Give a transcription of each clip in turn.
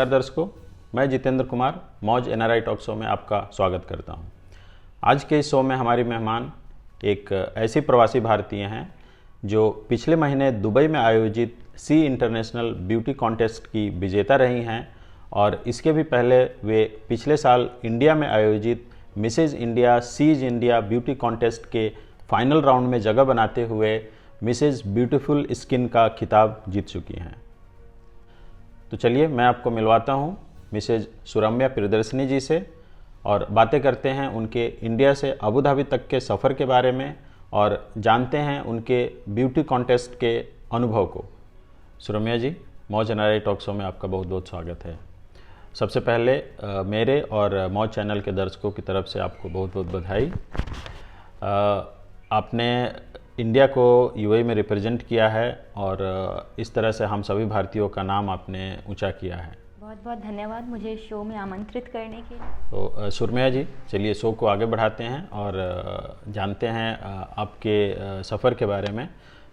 नमस्कार दर्शकों, मैं जितेंद्र कुमार मौज एनआरआई टॉक शो में आपका स्वागत करता हूं। आज के इस शो में हमारी मेहमान एक ऐसी प्रवासी भारतीय हैं जो पिछले महीने दुबई में आयोजित सी इंटरनेशनल ब्यूटी कॉन्टेस्ट की विजेता रही हैं और इसके भी पहले वे पिछले साल इंडिया में आयोजित Mrs India she's India beauty contest के फाइनल राउंड में जगह बनाते हुए मिसेज ब्यूटीफुल स्किन का खिताब जीत चुकी हैं। तो चलिए मैं आपको मिलवाता हूँ मिसेज सुरम्या प्रियदर्शनी जी से और बातें करते हैं उनके इंडिया से अबू धाबी तक के सफ़र के बारे में और जानते हैं उनके ब्यूटी कॉन्टेस्ट के अनुभव को। सुरम्या जी, मौज एनआरआई टॉक शो में आपका बहुत बहुत स्वागत है। सबसे पहले मेरे और मौज चैनल के दर्शकों की तरफ से आपको बहुत बहुत बधाई। आपने इंडिया को यूएई में रिप्रेजेंट किया है और इस तरह से हम सभी भारतीयों का नाम आपने ऊंचा किया है। बहुत बहुत धन्यवाद मुझे शो में आमंत्रित करने के लिए। तो सुरम्या जी, चलिए शो को आगे बढ़ाते हैं और जानते हैं आपके सफ़र के बारे में।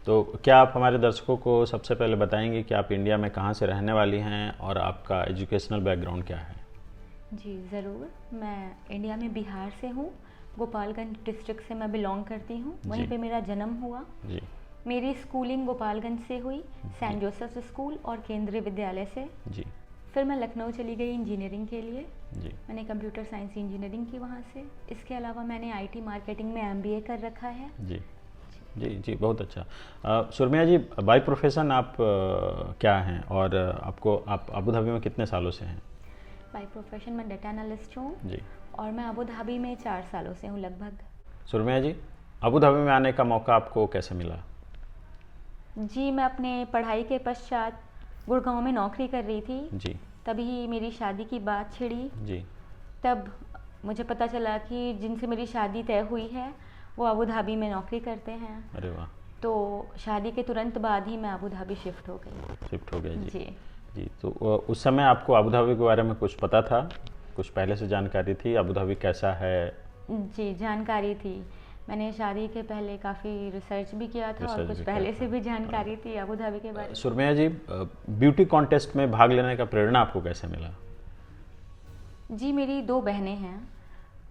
तो क्या आप हमारे दर्शकों को सबसे पहले बताएंगे कि आप इंडिया में कहाँ से रहने वाली हैं और आपका एजुकेशनल बैकग्राउंड क्या है? जी ज़रूर, मैं इंडिया में बिहार से हूँ, गोपालगंज डिस्ट्रिक्ट से मैं बिलोंग करती हूँ। वहीं पे मेरा जन्म हुआ। जी। मेरी स्कूलिंग गोपालगंज से हुई, सेंट जोसेफ स्कूल और केंद्रीय विद्यालय से। जी। फिर मैं लखनऊ चली गई इंजीनियरिंग के लिए। जी। मैंने कंप्यूटर साइंस इंजीनियरिंग की वहाँ से। इसके अलावा मैंने आईटी मार्केटिंग में एमबीए कर रखा है। जी जी जी, बहुत अच्छा। सुरम्या जी, बाय प्रोफेशन आप क्या हैं और आप अबू धाबी में कितने सालों से हैं? बाय प्रोफेशन मैं डेटा एनालिस्ट हूँ जी। और मैं अबू धाबी में 4 सालों से हूँ लगभग। सुरम्या जी, अबू धाबी में आने का मौका आपको कैसे मिला? जी, मैं अपने पढ़ाई के पश्चात गुड़गांव में नौकरी कर रही थी। जी। तभी मेरी शादी की बात छिड़ी। जी। तब मुझे पता चला कि जिनसे मेरी शादी तय हुई है वो अबू धाबी में नौकरी करते हैं। अरे वाह। तो शादी के तुरंत बाद ही मैं अबू धाबी शिफ्ट हो गई। शिफ्ट हो गए जी। जी जी। तो उस समय आपको अबू धाबी के बारे में कुछ पता था? कुछ पहले से जानकारी थी अबू धाबी कैसा है? जी, जानकारी थी। मैंने शादी के पहले काफ़ी रिसर्च भी किया था और कुछ पहले से भी जानकारी थी अबू धाबी के बारे में। सुरम्या जी, ब्यूटी कॉन्टेस्ट में भाग लेने का प्रेरणा आपको कैसे मिला? जी, मेरी 2 बहनें हैं,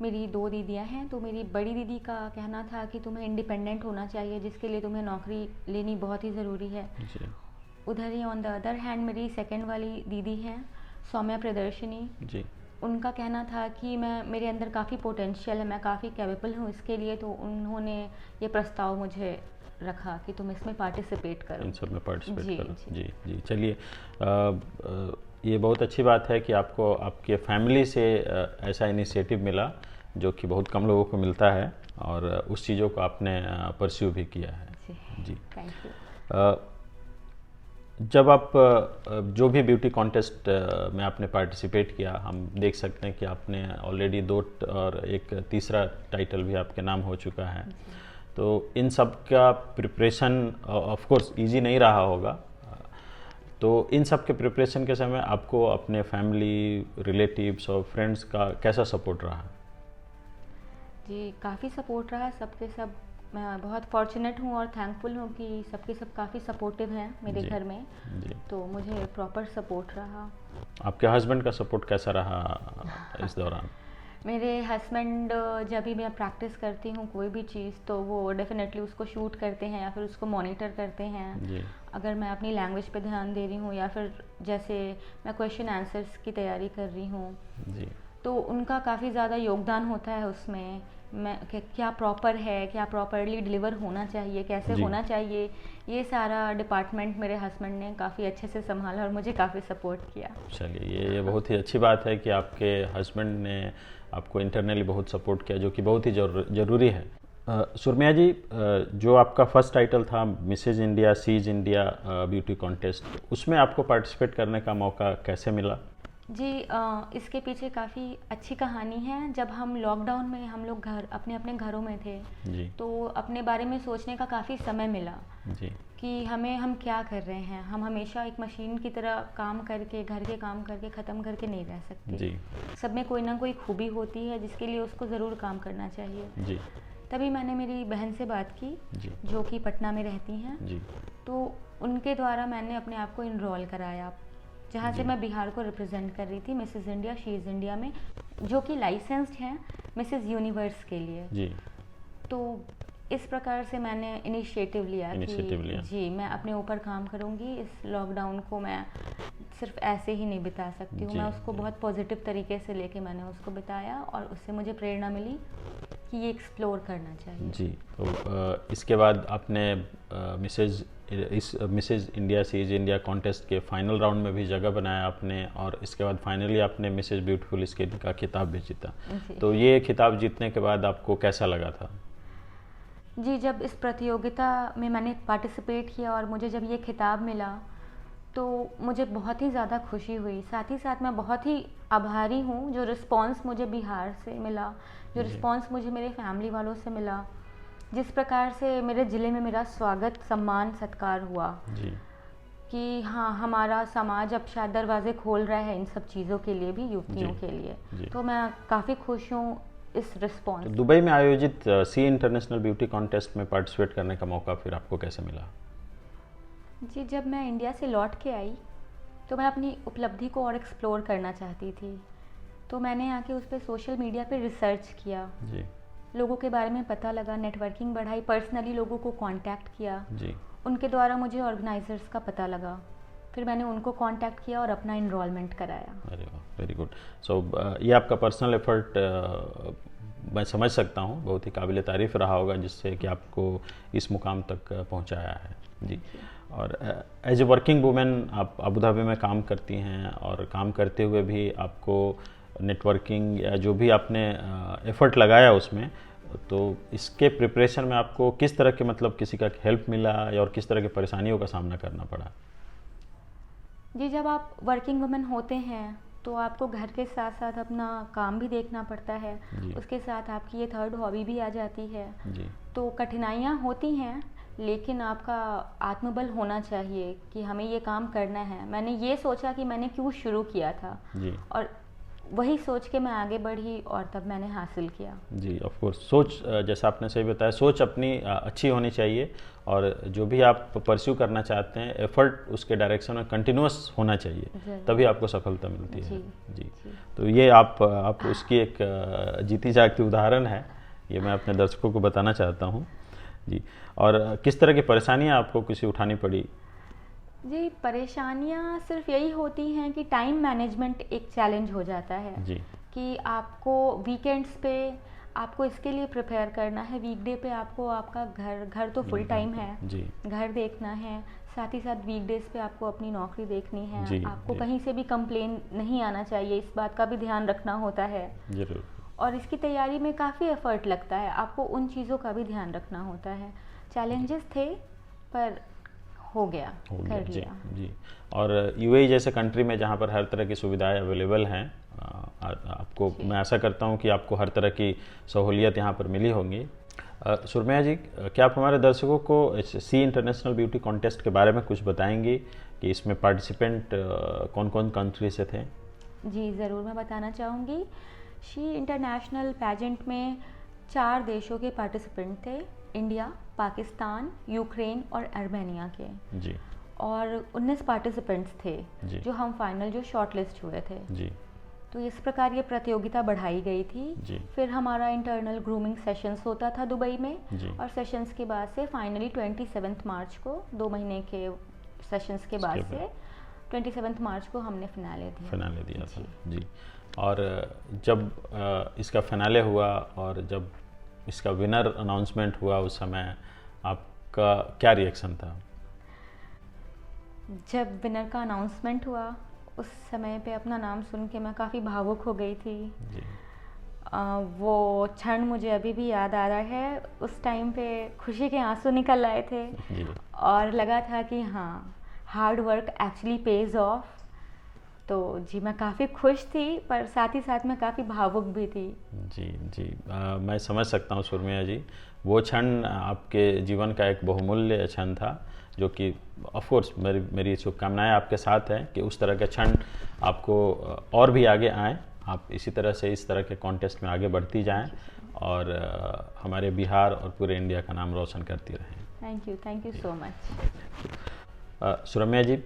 मेरी 2 दीदियाँ हैं। तो मेरी बड़ी दीदी का कहना था कि तुम्हें इंडिपेंडेंट होना चाहिए, जिसके लिए तुम्हें नौकरी लेनी बहुत ही ज़रूरी है। जी। उधर ही ऑन द अदर हैंड मेरी सेकंड वाली दीदी हैं सौम्या प्रियदर्शनी। जी। उनका कहना था कि मेरे अंदर काफ़ी पोटेंशियल है, मैं काफ़ी कैपेबल हूँ इसके लिए। तो उन्होंने ये प्रस्ताव मुझे रखा कि तुम इसमें पार्टिसिपेट करो। इन सब में पार्टिसिपेट करो। जी जी जी। चलिए, ये बहुत अच्छी बात है कि आपको आपके फैमिली से ऐसा इनिशिएटिव मिला जो कि बहुत कम लोगों को मिलता है और उस चीज़ों को आपने परस्यू भी किया है। जी। Thank you. जब आप जो भी ब्यूटी कॉन्टेस्ट में आपने पार्टिसिपेट किया, हम देख सकते हैं कि आपने ऑलरेडी 2 और एक तीसरा टाइटल भी आपके नाम हो चुका है। तो इन सब का प्रिपरेशन ऑफ कोर्स इजी नहीं रहा होगा। तो इन सब के प्रिपरेशन के समय आपको अपने फैमिली, रिलेटिव्स और फ्रेंड्स का कैसा सपोर्ट रहा? जी, काफ़ी सपोर्ट रहा सबके सब। मैं बहुत फॉर्चुनेट हूँ और थैंकफुल हूँ कि सबके सब काफ़ी सपोर्टिव हैं मेरे घर में। जी। तो मुझे प्रॉपर सपोर्ट रहा। आपके हस्बैंड का सपोर्ट कैसा रहा इस दौरान? मेरे हस्बैंड जब भी मैं प्रैक्टिस करती हूँ कोई भी चीज़, तो वो डेफिनेटली उसको शूट करते हैं या फिर उसको मॉनिटर करते हैं। जी। अगर मैं अपनी लैंग्वेज पे ध्यान दे रही हूँ या फिर जैसे मैं क्वेश्चन आंसर्स की तैयारी कर रही हूँ, जी। तो उनका काफ़ी ज़्यादा योगदान होता है उसमें। मैं क्या प्रॉपर है, क्या प्रॉपरली डिलीवर होना चाहिए, कैसे होना चाहिए, ये सारा डिपार्टमेंट मेरे हस्बैंड ने काफ़ी अच्छे से संभाला और मुझे काफ़ी सपोर्ट किया। चलिए, ये बहुत ही अच्छी बात है कि आपके हस्बैंड ने आपको इंटरनली बहुत सपोर्ट किया, जो कि बहुत ही ज़रूरी है। सुरम्या जी, जो आपका फर्स्ट टाइटल था Mrs India she's India beauty contest, उसमें आपको पार्टिसिपेट करने का मौका कैसे मिला? जी, इसके पीछे काफ़ी अच्छी कहानी है। जब हम लॉकडाउन में हम लोग अपने अपने घरों में थे जी। तो अपने बारे में सोचने का काफ़ी समय मिला जी। कि हम क्या कर रहे हैं। हम हमेशा एक मशीन की तरह काम करके, घर के काम करके ख़त्म करके नहीं रह सकते। जी। सब में कोई ना कोई खूबी होती है जिसके लिए उसको ज़रूर काम करना चाहिए। जी। तभी मैंने मेरी बहन से बात की जी। जो कि पटना में रहती हैं। जी। तो उनके द्वारा मैंने अपने आप को इनरोल कराया जहाँ से जी। मैं बिहार को रिप्रेजेंट कर रही थी Mrs India she is India में, जो कि लाइसेंस्ड हैं मिसेस यूनिवर्स के लिए। जी। तो इस प्रकार से मैंने इनिशिएटिव लिया कि जी मैं अपने ऊपर काम करूँगी, इस लॉकडाउन को मैं सिर्फ ऐसे ही नहीं बिता सकती हूँ, जी, मैं उसको जी। बहुत पॉजिटिव तरीके से लेके मैंने उसको बिताया और उससे मुझे प्रेरणा मिली कि ये एक्सप्लोर करना चाहिए। जी। तो इसके बाद आपने Mrs India she is India contest के फाइनल राउंड में भी जगह बनाया आपने, और इसके बाद फाइनली आपने मिसेज ब्यूटीफुल स्किन का खिताब भी जीता। तो ये खिताब जीतने के बाद आपको कैसा लगा था? जी, जब इस प्रतियोगिता में मैंने पार्टिसिपेट किया और मुझे जब ये खिताब मिला तो मुझे बहुत ही ज़्यादा खुशी हुई। साथ ही साथ मैं बहुत ही आभारी हूँ जो रिस्पांस मुझे बिहार से मिला, जो रिस्पांस मुझे मेरे फैमिली वालों से मिला, जिस प्रकार से मेरे ज़िले में मेरा स्वागत सम्मान सत्कार हुआ जी। कि हाँ हमारा समाज अब शायद दरवाजे खोल रहा है इन सब चीज़ों के लिए भी, युवतियों जी। के लिए। जी। तो मैं काफ़ी खुश हूँ इस रिस्पांस। तो दुबई में आयोजित सी इंटरनेशनल ब्यूटी कॉन्टेस्ट में पार्टिसिपेट करने का मौका फिर आपको कैसे मिला? जी, जब मैं इंडिया से लौट के आई तो मैं अपनी उपलब्धि को और एक्सप्लोर करना चाहती थी, तो मैंने आके उस पर सोशल मीडिया पे रिसर्च किया, जी। लोगों के बारे में पता लगा, नेटवर्किंग बढ़ाई, पर्सनली लोगों को कांटेक्ट किया, जी। उनके द्वारा मुझे ऑर्गेनाइजर्स का पता लगा, फिर मैंने उनको कांटेक्ट किया और अपना इनरोलमेंट कराया। अरे वाह, वेरी गुड। सो ये आपका पर्सनल एफर्ट मैं समझ सकता हूँ, बहुत ही काबिल तारीफ़ रहा होगा जिससे कि आपको इस मुकाम तक पहुँचाया है। जी। और एज ए वर्किंग वुमेन आप अबू धाबी में काम करती हैं, और काम करते हुए भी आपको नेटवर्किंग या जो भी आपने एफ़र्ट लगाया उसमें, तो इसके प्रिपरेशन में आपको किस तरह के मतलब किसी का हेल्प मिला या और किस तरह की परेशानियों का सामना करना पड़ा? जी, जब आप वर्किंग वुमेन होते हैं तो आपको घर के साथ साथ अपना काम भी देखना पड़ता है, उसके साथ आपकी ये थर्ड हॉबी भी आ जाती है। जी। तो कठिनाइयाँ होती हैं, लेकिन आपका आत्मबल होना चाहिए कि हमें ये काम करना है। मैंने ये सोचा कि मैंने क्यों शुरू किया था, जी। और वही सोच के मैं आगे बढ़ी और तब मैंने हासिल किया। जी, ऑफ कोर्स सोच, जैसा आपने सही बताया, सोच अपनी अच्छी होनी चाहिए, और जो भी आप परस्यू करना चाहते हैं एफर्ट उसके डायरेक्शन में कंटिन्यूअस होना चाहिए, तभी आपको सफलता मिलती है। जी। तो ये आप उसकी एक जीती जागती उदाहरण है, ये मैं अपने दर्शकों को बताना चाहता हूँ। जी। और किस तरह की परेशानियाँ आपको किसी उठानी पड़ी? जी, परेशानियाँ सिर्फ यही होती हैं कि टाइम मैनेजमेंट एक चैलेंज हो जाता है। जी। कि आपको वीकेंड्स पे आपको इसके लिए प्रिपेयर करना है, वीकडे पे आपको आपका घर तो फुल टाइम है, जी। घर देखना है, साथ ही साथ वीकडेज पे आपको अपनी नौकरी देखनी है। जी। आपको जी। कहीं से भी कंप्लेन नहीं आना चाहिए, इस बात का भी ध्यान रखना होता है। जरूर। और इसकी तैयारी में काफ़ी एफर्ट लगता है, आपको उन चीज़ों का भी ध्यान रखना होता है। चैलेंजेस थे पर हो गया, कर जी। लिया। जी। और यूएई जैसे कंट्री में जहाँ पर हर तरह की सुविधाएं अवेलेबल हैं, आपको मैं आशा करता हूँ कि आपको हर तरह की सहूलियत यहाँ पर मिली होंगी। सुरमैया जी, क्या आप हमारे दर्शकों को सी इंटरनेशनल ब्यूटी कॉन्टेस्ट के बारे में कुछ बताएंगी कि इसमें पार्टिसिपेंट कौन कौन कंट्री से थे? जी ज़रूर, मैं बताना चाहूँगी। शी इंटरनेशनल पैजेंट में 4 देशों के पार्टिसिपेंट थे, इंडिया, पाकिस्तान, यूक्रेन और अर्मेनिया के। जी। और 19 पार्टिसिपेंट्स थे जी। हम फाइनल जो शॉर्टलिस्ट हुए थे। जी। तो इस प्रकार ये प्रतियोगिता बढ़ाई गई थी। जी। फिर हमारा इंटरनल ग्रूमिंग सेशंस होता था दुबई में, जी। और सेशंस के बाद से फाइनली 27 मार्च को, 2 महीने के सेशंस के बाद से 27 मार्च को हमने फिनाले दिया था। जी। और जब इसका फिनाले हुआ और जब इसका विनर अनाउंसमेंट हुआ, उस समय आपका क्या रिएक्शन था? जब विनर का अनाउंसमेंट हुआ उस समय पे अपना नाम सुन के मैं काफ़ी भावुक हो गई थी। जी। वो क्षण मुझे अभी भी याद आ रहा है। उस टाइम पे खुशी के आंसू निकल आए थे। जी। और लगा था कि हाँ, hard work actually page of. तो जी, मैं काफ़ी खुश थी पर साथ ही साथ मैं काफ़ी भावुक भी थी। जी। जी। मैं समझ सकता हूँ सुरमैया जी, वो क्षण आपके जीवन का एक बहुमूल्य क्षण था, जो कि ऑफ कोर्स मेरी शुभकामनाएं आपके साथ हैं कि उस तरह के क्षण आपको और भी आगे आएँ, आप इसी तरह से इस तरह के कॉन्टेस्ट में आगे बढ़ती जाएं और हमारे बिहार और पूरे इंडिया का नाम रोशन करती रहें। Thank you so much. Suramya ji,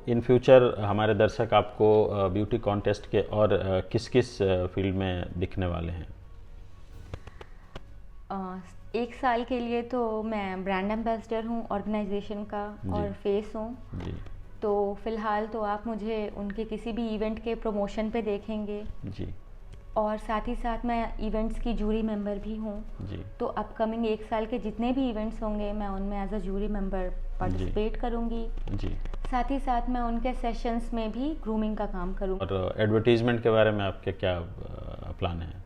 in future हमारे दर्शक आपको ब्यूटी कॉन्टेस्ट के और किस किस फील्ड में दिखने वाले हैं? एक साल के लिए तो मैं ब्रांड एम्बेसडर हूँ ऑर्गेनाइजेशन का और फेस हूँ। जी। तो फिलहाल तो आप मुझे उनके किसी भी इवेंट के प्रमोशन पे देखेंगे जी। और साथ ही साथ मैं इवेंट्स की जूरी मेंबर भी हूँ। जी। तो अपकमिंग एक साल के जितने भी इवेंट्स होंगे मैं उनमें as a jury member participate करूँगी। जी। साथ ही साथ मैं उनके सेशंस में भी ग्रूमिंग का काम करूँगी। और एडवर्टीजमेंट के बारे में आपके क्या प्लान है?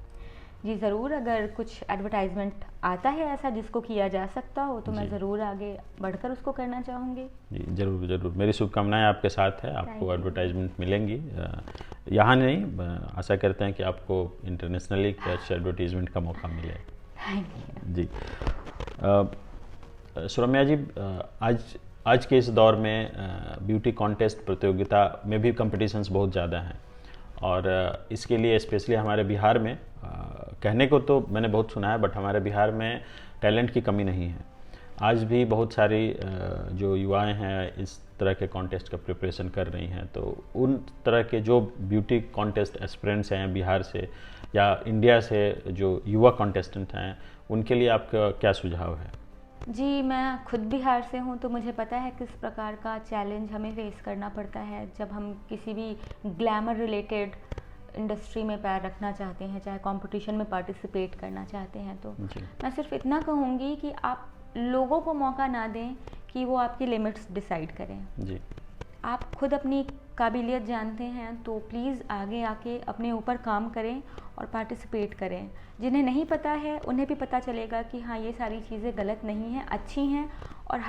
जी ज़रूर, अगर कुछ एडवर्टाइजमेंट आता है ऐसा जिसको किया जा सकता हो तो मैं ज़रूर आगे बढ़कर उसको करना चाहूँगी। जी ज़रूर ज़रूर, मेरी शुभकामनाएं आपके साथ है, आपको एडवर्टाइजमेंट मिलेंगी। यहाँ नहीं, आशा करते हैं कि आपको इंटरनेशनली कुछ एडवर्टीजमेंट का मौका मिले। जी। सुरम्या जी, आज के इस दौर में ब्यूटी कॉन्टेस्ट प्रतियोगिता में भी कॉम्पिटिशन्स बहुत ज़्यादा हैं और इसके लिए स्पेशली हमारे बिहार में कहने को तो मैंने बहुत सुना है, बट हमारे बिहार में टैलेंट की कमी नहीं है। आज भी बहुत सारी जो युवाएं हैं इस तरह के कॉन्टेस्ट का प्रिपरेशन कर रही हैं, तो उन तरह के जो ब्यूटी कॉन्टेस्ट एस्पिरेंट्स हैं बिहार से या इंडिया से, जो युवा कॉन्टेस्टेंट हैं, उनके लिए आपका क्या सुझाव है? जी, मैं खुद बिहार से हूँ तो मुझे पता है किस प्रकार का चैलेंज हमें फेस करना पड़ता है जब हम किसी भी ग्लैमर रिलेटेड इंडस्ट्री में पैर रखना चाहते हैं, चाहे कंपटीशन में पार्टिसिपेट करना चाहते हैं। तो मैं सिर्फ इतना कहूँगी कि आप लोगों को मौका ना दें कि वो आपकी लिमिट्स डिसाइड करें। जी। आप खुद अपनी काबिलियत जानते हैं तो प्लीज़ आगे आके अपने ऊपर काम करें और पार्टिसिपेट करें। जिन्हें नहीं पता है उन्हें भी पता चलेगा कि हाँ, ये सारी चीज़ें गलत नहीं हैं, अच्छी हैं और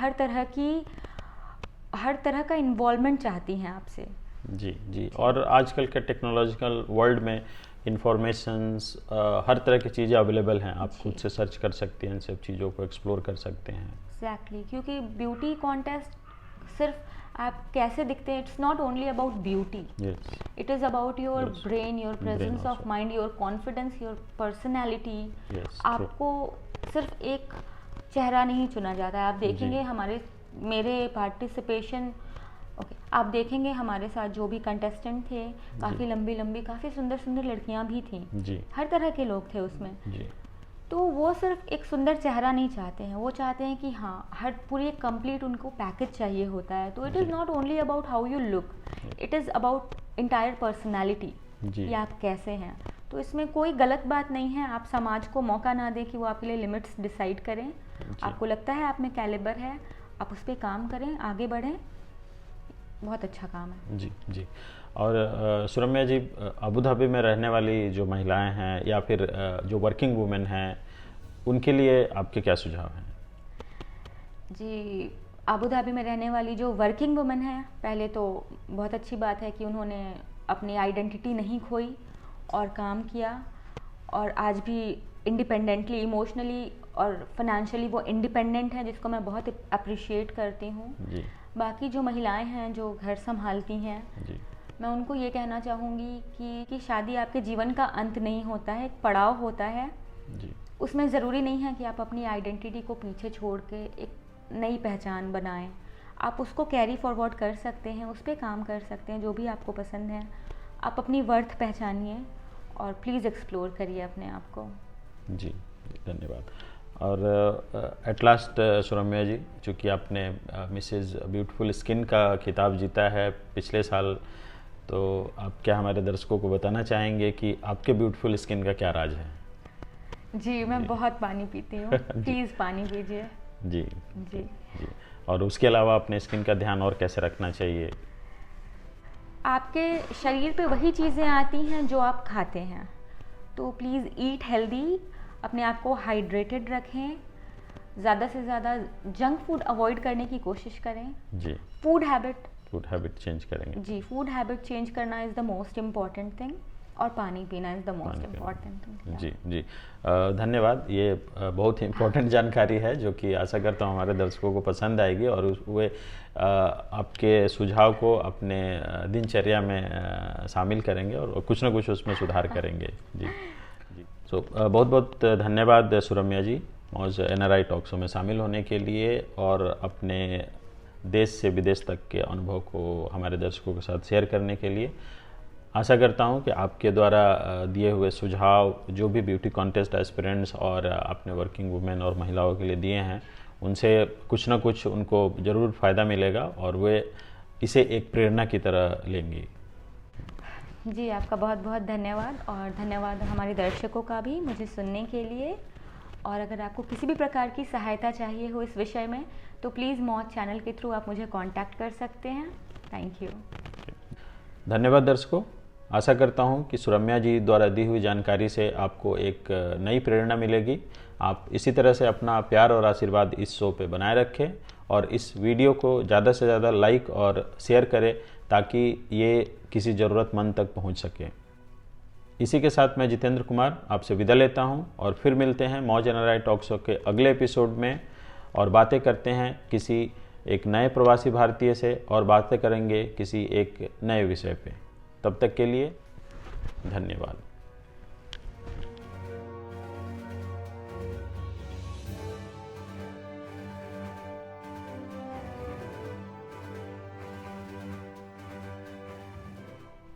हर तरह का इन्वॉल्वमेंट चाहती हैं आपसे। जी जी। और आजकल के टेक्नोलॉजिकल वर्ल्ड में इंफॉर्मेशंस हर तरह की चीज़ें अवेलेबल हैं, आप खुद से सर्च कर सकते हैं, इन सब चीज़ों को एक्सप्लोर कर सकते हैं। एग्जैक्टली, क्योंकि ब्यूटी कॉन्टेस्ट सिर्फ आप कैसे दिखते हैं, it's not only about beauty, it is about your brain, your presence of mind, your confidence, your personality. आपको सिर्फ एक चेहरा नहीं चुना जाता है। आप देखेंगे मेरे पार्टिसिपेशन आप देखेंगे हमारे साथ जो भी कंटेस्टेंट थे, काफ़ी लंबी लंबी, काफ़ी सुंदर सुंदर लड़कियां भी थीं, हर तरह के लोग थे उसमें। तो वो सिर्फ एक सुंदर चेहरा नहीं चाहते हैं, वो चाहते हैं कि हाँ, हर पूरी एक कंप्लीट उनको पैकेज चाहिए होता है। तो it is not only about how you look, it is about entire personality कि आप कैसे हैं। तो इसमें कोई गलत बात नहीं है। आप समाज को मौका ना दें कि वो आपके लिए लिमिट्स डिसाइड करें। आपको लगता है आप में कैलिबर है, आप उस पर काम करें, आगे बढ़ें, बहुत अच्छा काम है। जी जी। और सुरम्या जी, अबू धाबी में रहने वाली जो महिलाएं हैं या फिर जो वर्किंग वुमेन हैं, उनके लिए आपके क्या सुझाव हैं? जी, अबू धाबी में रहने वाली जो वर्किंग वुमेन है, पहले तो बहुत अच्छी बात है कि उन्होंने अपनी आइडेंटिटी नहीं खोई और काम किया और आज भी इंडिपेंडेंटली, इमोशनली और फाइनेंशियली वो इंडिपेंडेंट है, जिसको मैं बहुत अप्रिशिएट करती हूँ। बाकी जो महिलाएं हैं जो घर संभालती हैं, मैं उनको ये कहना चाहूँगी कि शादी आपके जीवन का अंत नहीं होता है, एक पड़ाव होता है। उसमें ज़रूरी नहीं है कि आप अपनी आइडेंटिटी को पीछे छोड़ के एक नई पहचान बनाएं। आप उसको कैरी फॉरवर्ड कर सकते हैं, उस पर काम कर सकते हैं, जो भी आपको पसंद है। आप अपनी वर्थ पहचानिए और प्लीज़ एक्सप्लोर करिए अपने आप को। जी, धन्यवाद। और एट लास्ट सुरम्या जी, चूँकि आपने मिसेज़ ब्यूटीफुल स्किन का खिताब जीता है पिछले साल, तो आप क्या हमारे दर्शकों को बताना चाहेंगे कि आपके ब्यूटीफुल स्किन का क्या राज है? जी, मैं बहुत पानी पीती हूँ, प्लीज़ पानी पीजिए। जी जी जी। और उसके अलावा अपने स्किन का ध्यान और कैसे रखना चाहिए? आपके शरीर पे वही चीज़ें आती हैं जो आप खाते हैं, तो प्लीज़ ईट हेल्दी, अपने आप को हाइड्रेटेड रखें, ज़्यादा से ज़्यादा जंक फूड अवॉइड करने की कोशिश करें। जी। फूड हैबिट चेंज करेंगे। जी, फूड हैबिट चेंज करना is the most important thing और पानी पीना is the most important thing. जी जी, धन्यवाद। ये बहुत ही इम्पोर्टेंट जानकारी है जो कि आशा करता हूँ हमारे दर्शकों को पसंद आएगी और वे आपके सुझाव को अपने दिनचर्या में शामिल करेंगे और कुछ ना कुछ उसमें सुधार करेंगे। जी जी। सो बहुत बहुत धन्यवाद सुरम्या जी, मौज NRI टॉक शो में शामिल होने के लिए और अपने देश से विदेश तक के अनुभव को हमारे दर्शकों के साथ शेयर करने के लिए। आशा करता हूं कि आपके द्वारा दिए हुए सुझाव जो भी ब्यूटी कॉन्टेस्ट एस्पिरेंट्स और आपने वर्किंग वुमेन और महिलाओं के लिए दिए हैं, उनसे कुछ ना कुछ उनको ज़रूर फ़ायदा मिलेगा और वे इसे एक प्रेरणा की तरह लेंगी। जी, आपका बहुत बहुत धन्यवाद, और धन्यवाद हमारे दर्शकों का भी मुझे सुनने के लिए। और अगर आपको किसी भी प्रकार की सहायता चाहिए हो इस विषय में, तो प्लीज़ मौज चैनल के थ्रू आप मुझे कांटेक्ट कर सकते हैं। Thank you. धन्यवाद दर्शकों। आशा करता हूं कि सुरम्या जी द्वारा दी हुई जानकारी से आपको एक नई प्रेरणा मिलेगी। आप इसी तरह से अपना प्यार और आशीर्वाद इस शो पे बनाए रखें और इस वीडियो को ज़्यादा से ज़्यादा लाइक और शेयर करें ताकि ये किसी ज़रूरतमंद तक पहुंच सके। इसी के साथ मैं जितेंद्र कुमार आपसे विदा लेता हूं और फिर मिलते हैं मौज एनआरआई टॉक शो के अगले एपिसोड में और बातें करते हैं किसी एक नए प्रवासी भारतीय से और बातें करेंगे किसी एक नए विषय पे। तब तक के लिए धन्यवाद।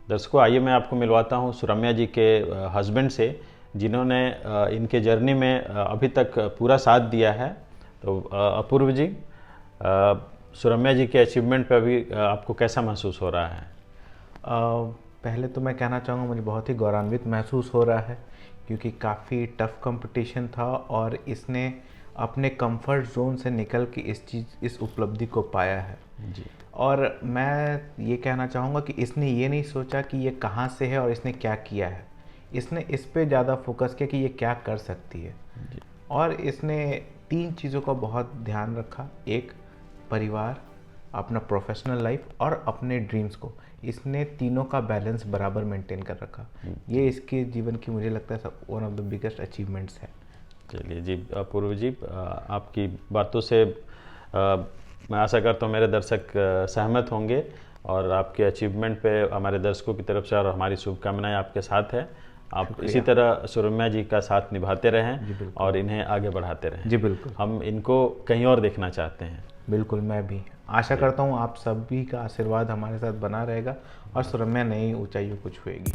दर्शकों, आइए मैं आपको मिलवाता हूं सुरम्या जी के हस्बैंड से, जिन्होंने इनके जर्नी में अभी तक पूरा साथ दिया है। तो अपूर्व जी, सुरम्या जी के अचीवमेंट पे अभी आपको कैसा महसूस हो रहा है? पहले तो मैं कहना चाहूँगा मुझे बहुत ही गौरवान्वित महसूस हो रहा है, क्योंकि काफ़ी टफ कंपटीशन था और इसने अपने कंफर्ट जोन से निकल के इस उपलब्धि को पाया है जी। और मैं ये कहना चाहूँगा कि इसने ये नहीं सोचा कि ये कहाँ से है और इसने क्या किया है, इसने इस पे ज़्यादा फोकस किया कि ये क्या कर सकती है जी। और इसने 3 चीज़ों का बहुत ध्यान रखा। एक, परिवार, अपना प्रोफेशनल लाइफ और अपने ड्रीम्स को, इसने तीनों का बैलेंस बराबर मेंटेन कर रखा। ये इसके जीवन की मुझे लगता है one of the biggest achievements है। चलिए जी, अपूर्व जी, आपकी बातों से मैं आशा करता हूँ मेरे दर्शक सहमत होंगे और आपके अचीवमेंट पे हमारे दर्शकों की तरफ से और हमारी शुभकामनाएं आपके साथ है। आप इसी तरह सुरम्या जी का साथ निभाते रहें और इन्हें आगे बढ़ाते रहें। जी बिल्कुल, हम इनको कहीं और देखना चाहते हैं। बिल्कुल, मैं भी आशा करता हूँ आप सभी का आशीर्वाद हमारे साथ बना रहेगा और सुरम्या नई ऊंचाइयों को छुएगी।